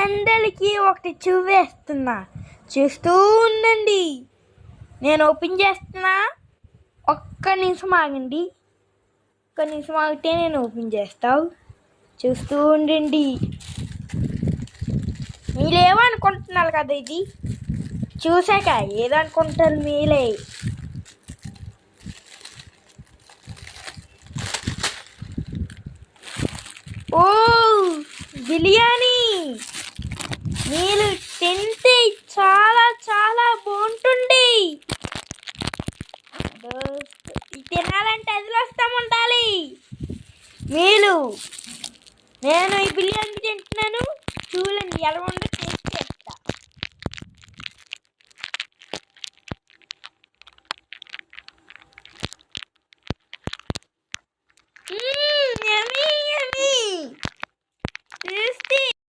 అందరికీ ఒకటి చూవేస్తున్నా, చూస్తూ ఉండండి. నేను ఓపెన్ చేస్తున్నా. ఒక్క నిమిషం ఆగండి. ఒక్క నిమిషం ఆగితే నేను ఓపెన్ చేస్తావు. చూస్తూ ఉండండి. మీరేమనుకుంటున్నారు కదా, ఇది చూసాక ఏదనుకుంటారు మీరే. ఓ బిర్యానీ, మీరు తింటే చాలా చాలా బాగుంటుంది. తినాలంటే అదిలోస్తాం ఉండాలి. నేను ఈ బిర్యానీ తింటున్నాను, చూడండి ఎలా